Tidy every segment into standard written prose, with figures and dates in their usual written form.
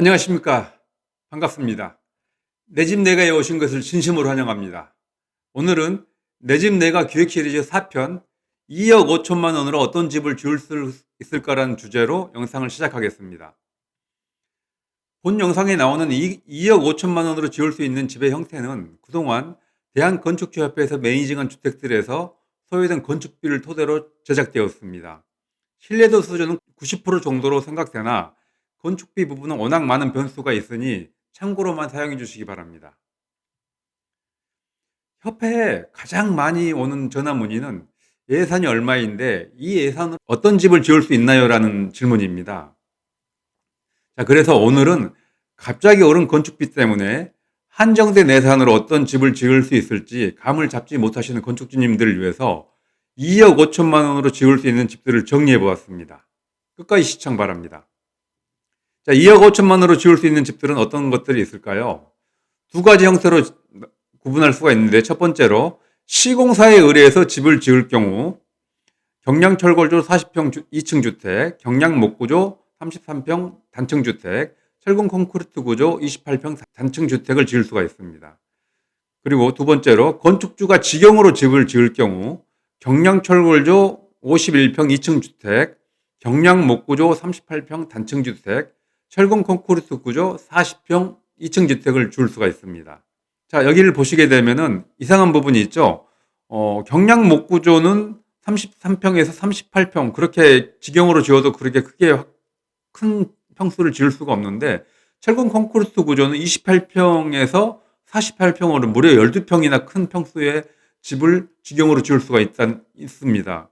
안녕하십니까. 반갑습니다. 내 집 내가에 오신 것을 진심으로 환영합니다. 오늘은 내 집 내가 기획 시리즈 4편 2억 5천만 원으로 어떤 집을 지을 수 있을까라는 주제로 영상을 시작하겠습니다. 본 영상에 나오는 2억 5천만 원으로 지을 수 있는 집의 형태는 그동안 대한건축주협회에서 매니징한 주택들에서 소요된 건축비를 토대로 제작되었습니다. 신뢰도 수준은 90% 정도로 생각되나 건축비 부분은 워낙 많은 변수가 있으니 참고로만 사용해 주시기 바랍니다. 협회에 가장 많이 오는 전화 문의는 예산이 얼마인데 이 예산으로 어떤 집을 지을 수 있나요? 라는 질문입니다. 자, 그래서 오늘은 갑자기 오른 건축비 때문에 한정된 예산으로 어떤 집을 지을 수 있을지 감을 잡지 못하시는 건축주님들을 위해서 2억 5천만 원으로 지을 수 있는 집들을 정리해 보았습니다. 끝까지 시청 바랍니다. 자, 2억 5천만 원으로 지을 수 있는 집들은 어떤 것들이 있을까요? 두 가지 형태로 구분할 수가 있는데, 첫 번째로 시공사에 의뢰해서 집을 지을 경우 경량철골조 40평 2층 주택, 경량목구조 33평 단층 주택, 철근 콘크리트 구조 28평 단층 주택을 지을 수가 있습니다. 그리고 두 번째로 건축주가 직영으로 집을 지을 경우 경량철골조 51평 2층 주택, 경량목구조 38평 단층 주택, 철근 콘크리트 구조 40평 2층 주택을 지을 수가 있습니다. 자, 여기를 보시게 되면은 이상한 부분이 있죠. 경량목구조는 33평에서 38평 그렇게 직영으로 지어도 그렇게 크게 큰 평수를 지을 수가 없는데, 철근 콘크리트 구조는 28평에서 48평으로 무려 12평이나 큰 평수의 집을 직영으로 지을 수가 있습니다.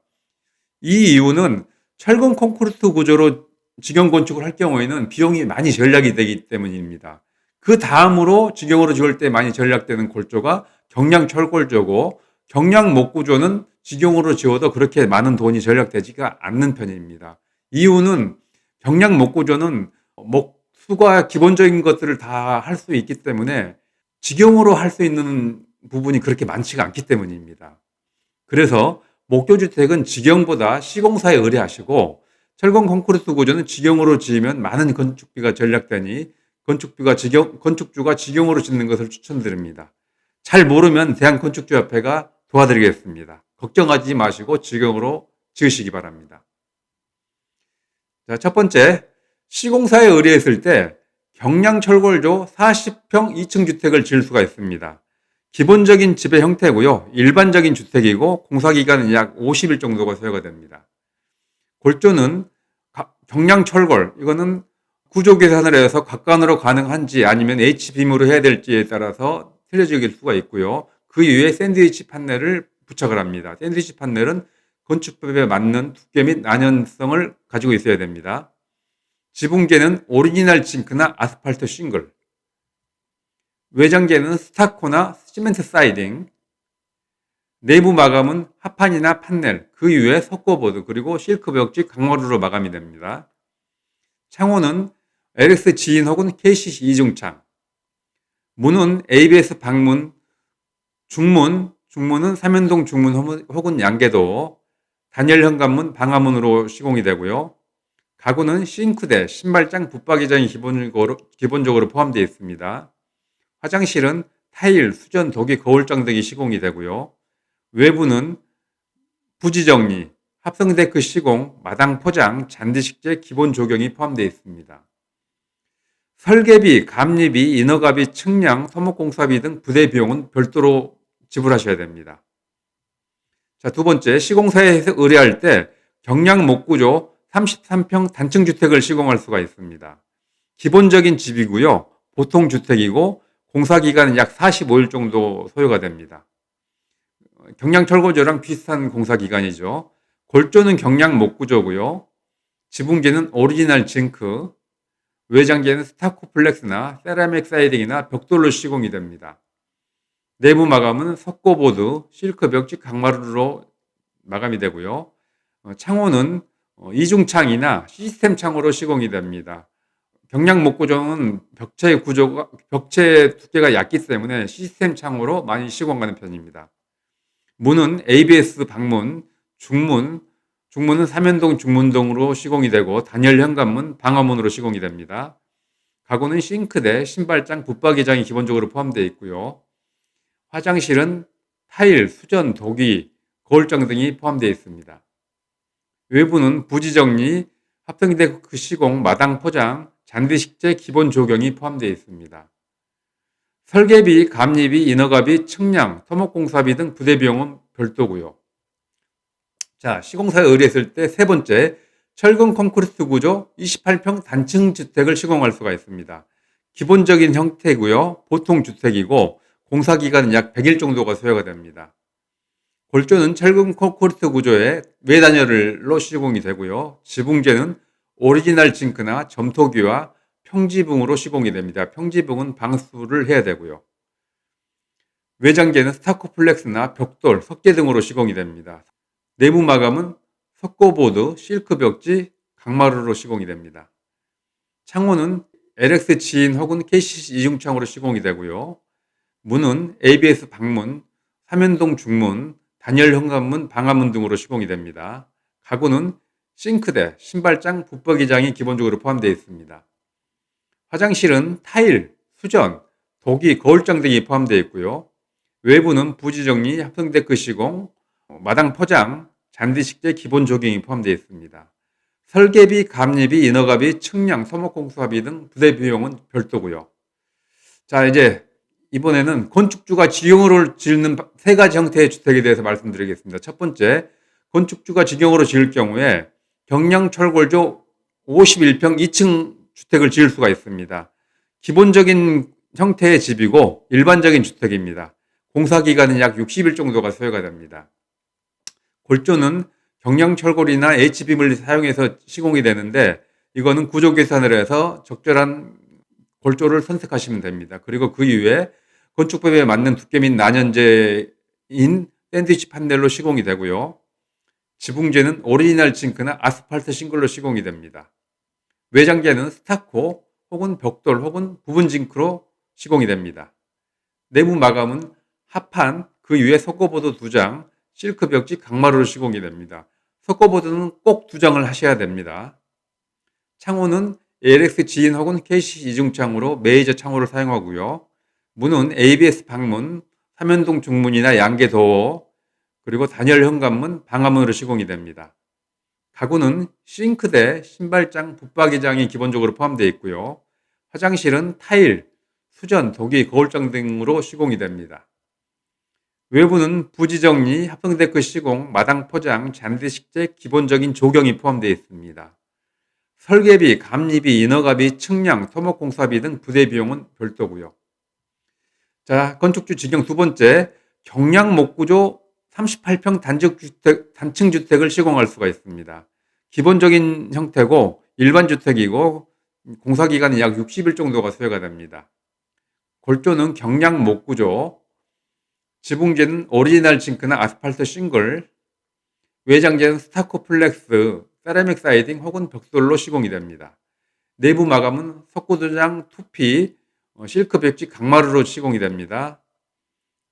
이 이유는 철근 콘크리트 구조로 직영 건축을 할 경우에는 비용이 많이 절약이 되기 때문입니다. 그 다음으로 직영으로 지을 때 많이 절약되는 골조가 경량철골조고, 경량목구조는 직영으로 지어도 그렇게 많은 돈이 절약되지가 않는 편입니다. 이유는 경량목구조는 목수가 기본적인 것들을 다 할 수 있기 때문에 직영으로 할 수 있는 부분이 그렇게 많지가 않기 때문입니다. 그래서 목조주택은 직영보다 시공사에 의뢰하시고, 철근 콘크리트 구조는 직영으로 지으면 많은 건축비가 절약되니 건축주가 직영으로 짓는 것을 추천드립니다. 잘 모르면 대한건축주협회가 도와드리겠습니다. 걱정하지 마시고 직영으로 지으시기 바랍니다. 자, 첫 번째, 시공사에 의뢰했을 때 경량철골조 40평 2층 주택을 지을 수가 있습니다. 기본적인 집의 형태고요. 일반적인 주택이고 공사기간은 약 50일 정도가 소요가 됩니다. 골조는 경량철골, 이거는 구조 계산을 해서 각관으로 가능한지 아니면 H빔으로 해야 될지에 따라서 틀려질 수가 있고요. 그 이후에 샌드위치 판넬을 부착을 합니다. 샌드위치 판넬은 건축법에 맞는 두께 및 난연성을 가지고 있어야 됩니다. 지붕재는 오리지널 징크나 아스팔트 싱글, 외장재는 스타코나 시멘트 사이딩, 내부 마감은 합판이나 판넬, 그 이후에 석고보드, 그리고 실크 벽지 강마루로 마감이 됩니다. 창호는 LX 지인 혹은 KCC 이중창, 문은 ABS 방문, 중문은 삼연동 중문 혹은 양계도, 단열 현관문, 방화문으로 시공이 되고요. 가구는 싱크대, 신발장, 붙박이장이 기본적으로 포함되어 있습니다. 화장실은 타일, 수전, 도기, 거울장 등이 시공이 되고요. 외부는 부지 정리, 합성 데크 시공, 마당 포장, 잔디 식재, 기본 조경이 포함되어 있습니다. 설계비, 감리비, 인허가비, 측량, 토목공사비 등 부대 비용은 별도로 지불하셔야 됩니다. 자, 두 번째, 시공사에 의뢰할 때 경량목구조 33평 단층 주택을 시공할 수가 있습니다. 기본적인 집이고요. 보통 주택이고 공사 기간은 약 45일 정도 소요가 됩니다. 경량철골조랑 비슷한 공사 기간이죠. 골조는 경량목구조고요. 지붕재는 오리지널 징크, 외장재는 스타코플렉스나 세라믹 사이딩이나 벽돌로 시공이 됩니다. 내부 마감은 석고보드, 실크 벽지 강마루로 마감이 되고요. 창호는 이중창이나 시스템 창호로 시공이 됩니다. 경량목구조는 벽체 두께가 얕기 때문에 시스템 창호로 많이 시공하는 편입니다. 문은 ABS 방문, 중문은 삼연동 중문동으로 시공이 되고 단열 현관문, 방화문으로 시공이 됩니다. 가구는 싱크대, 신발장, 붙박이장이 기본적으로 포함되어 있고요. 화장실은 타일, 수전, 도기, 거울장 등이 포함되어 있습니다. 외부는 부지 정리, 합성데크 시공, 마당 포장, 잔디 식재, 기본 조경이 포함되어 있습니다. 설계비, 감리비, 인허가비, 측량, 토목공사비 등 부대 비용은 별도고요. 자, 시공사에 의뢰했을 때 세 번째, 철근 콘크리트 구조 28평 단층 주택을 시공할 수가 있습니다. 기본적인 형태고요. 보통 주택이고 공사 기간은 약 100일 정도가 소요가 됩니다. 골조는 철근 콘크리트 구조의 외단열로 시공이 되고요. 지붕재는 오리지널 징크나 점토기와 평지붕으로 시공이 됩니다. 평지붕은 방수를 해야 되고요. 외장재는 스타코플렉스나 벽돌, 석재 등으로 시공이 됩니다. 내부 마감은 석고보드, 실크 벽지, 강마루로 시공이 됩니다. 창호는 LX 지인 혹은 KCC 이중창으로 시공이 되고요. 문은 ABS 방문, 삼연동 중문, 단열 현관문, 방화문 등으로 시공이 됩니다. 가구는 싱크대, 신발장, 붙박이장이 기본적으로 포함되어 있습니다. 화장실은 타일, 수전, 도기, 거울장 등이 포함되어 있고요. 외부는 부지 정리, 합성데크 시공, 마당 포장, 잔디 식재, 기본 조경이 포함되어 있습니다. 설계비, 감리비, 인허가비, 측량, 토목공사비 등 부대 비용은 별도고요. 자, 이제 이번에는 건축주가 직영으로 짓는 세 가지 형태의 주택에 대해서 말씀드리겠습니다. 첫 번째, 건축주가 직영으로 지을 경우에 경량철골조 51평 2층 주택을 지을 수가 있습니다. 기본적인 형태의 집이고 일반적인 주택입니다. 공사기간은 약 60일 정도가 소요가 됩니다. 골조는 경량철골이나 H빔을 사용해서 시공이 되는데 이거는 구조 계산을 해서 적절한 골조를 선택하시면 됩니다. 그리고 그 이후에 건축법에 맞는 두께 및 난연재인 샌드위치 판넬로 시공이 되고요. 지붕재는 오리지널 징크나 아스팔트 싱글로 시공이 됩니다. 외장재는 스타코 혹은 벽돌 혹은 부분 징크로 시공이 됩니다. 내부 마감은 합판, 그 위에 석고보드 2장, 실크 벽지, 강마루로 시공이 됩니다. 석고보드는 꼭 2장을 하셔야 됩니다. 창호는 ALX 지인 혹은 KCC 이중창으로 메이저 창호를 사용하고요. 문은 ABS 방문, 삼연동 중문이나 양계 도어, 그리고 단열 현관문, 방화문으로 시공이 됩니다. 가구는 싱크대, 신발장, 붙박이장이 기본적으로 포함되어 있고요. 화장실은 타일, 수전, 도기, 거울장 등으로 시공이 됩니다. 외부는 부지 정리, 합성데크 시공, 마당 포장, 잔디 식재, 기본적인 조경이 포함되어 있습니다. 설계비, 감리비, 인허가비, 측량, 토목공사비 등 부대 비용은 별도고요. 자, 건축주 직영 두 번째, 경량 목구조 38평 단층 주택을 시공할 수가 있습니다. 기본적인 형태고 일반 주택이고 공사 기간은 약 60일 정도가 소요가 됩니다. 골조는 경량 목구조, 지붕재는 오리지널 징크나 아스팔트 싱글, 외장재는 스타코플렉스, 세라믹 사이딩 혹은 벽돌로 시공이 됩니다. 내부 마감은 석고도장, 투피, 실크 벽지, 강마루로 시공이 됩니다.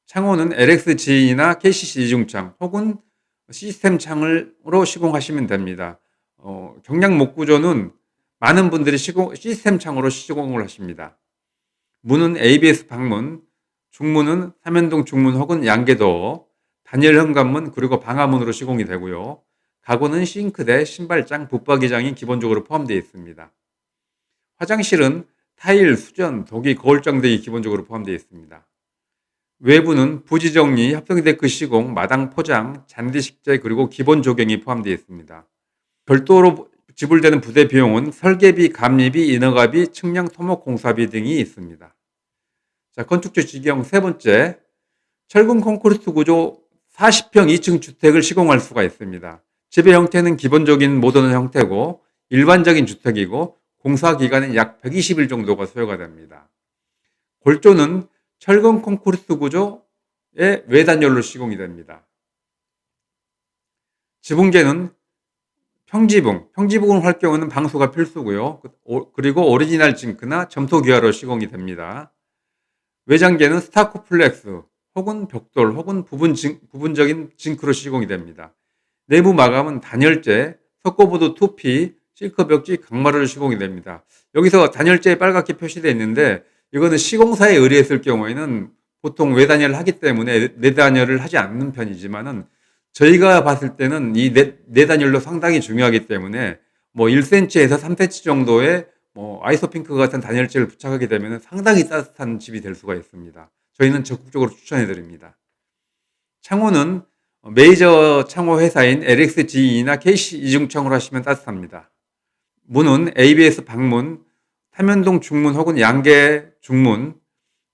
창호는 LX 지인이나 KCC 이중창 혹은 시스템 창으로 시공하시면 됩니다. 경량 목구조는 많은 분들이 시스템 창으로 시공을 하십니다. 문은 ABS 방문, 중문은 삼연동 중문 혹은 양계도어, 단열 현관문 그리고 방화문으로 시공이 되고요. 가구는 싱크대, 신발장, 붙박이장이 기본적으로 포함되어 있습니다. 화장실은 타일, 수전, 도기, 거울장 등이 기본적으로 포함되어 있습니다. 외부는 부지 정리, 합성데크 시공, 마당 포장, 잔디 식재 그리고 기본 조경이 포함되어 있습니다. 별도로 지불되는 부대 비용은 설계비, 감리비, 인허가비, 측량, 토목 공사비 등이 있습니다. 자, 건축주 직영 세 번째, 철근 콘크리트 구조 40평 2층 주택을 시공할 수가 있습니다. 집의 형태는 기본적인 모던 형태고 일반적인 주택이고 공사 기간은 약 120일 정도가 소요가 됩니다. 골조는 철근 콘크리트 구조의 외단열로 시공이 됩니다. 지붕재는 평지붕을 할 경우는 방수가 필수고요. 그리고 오리지널 징크나 점토기화로 시공이 됩니다. 외장재는 스타코플렉스 혹은 벽돌 혹은 부분적인 징크로 시공이 됩니다. 내부 마감은 단열재, 석고보드 2P, 싱크 벽지 강마루를 시공이 됩니다. 여기서 단열재에 빨갛게 표시되어 있는데 이거는 시공사에 의뢰했을 경우에는 보통 외단열을 하기 때문에 내단열을 하지 않는 편이지만은 저희가 봤을 때는 이 내단열도 상당히 중요하기 때문에 뭐 1cm에서 3cm 정도의 뭐 아이소핑크 같은 단열재를 부착하게 되면 상당히 따뜻한 집이 될 수가 있습니다. 저희는 적극적으로 추천해 드립니다. 창호는 메이저 창호 회사인 LXGE나 KC 이중창호로 하시면 따뜻합니다. 문은 ABS 방문, 타면동 중문 혹은 양계 중문,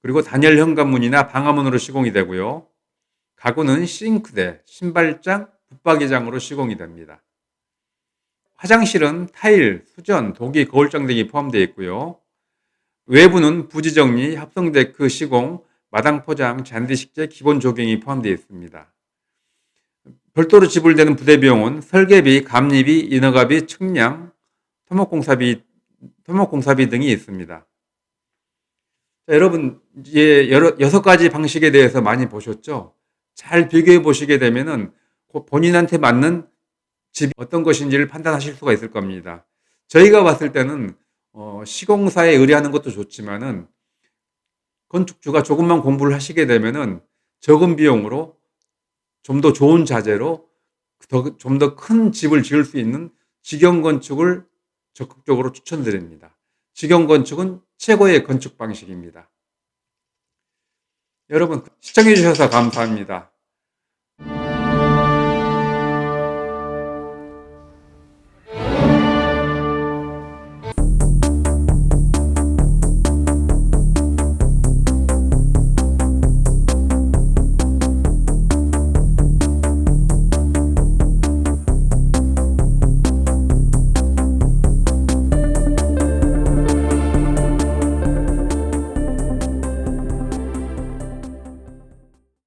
그리고 단열 현관문이나 방화문으로 시공이 되고요. 가구는 싱크대, 신발장, 붙박이장으로 시공이 됩니다. 화장실은 타일, 수전, 도기, 거울장 등이 포함되어 있고요. 외부는 부지 정리, 합성 데크 시공, 마당 포장, 잔디 식재, 기본 조경이 포함되어 있습니다. 별도로 지불되는 부대 비용은 설계비, 감리비, 인허가비, 측량, 토목공사비 등이 있습니다. 자, 여러분, 이제 6가지 방식에 대해서 많이 보셨죠? 잘 비교해 보시게 되면은 본인한테 맞는 집이 어떤 것인지를 판단하실 수가 있을 겁니다. 저희가 봤을 때는 시공사에 의뢰하는 것도 좋지만은 건축주가 조금만 공부를 하시게 되면은 적은 비용으로 좀 더 좋은 자재로 좀 더 큰 집을 지을 수 있는 직영 건축을 적극적으로 추천드립니다. 직영 건축은 최고의 건축 방식입니다. 여러분, 시청해 주셔서 감사합니다.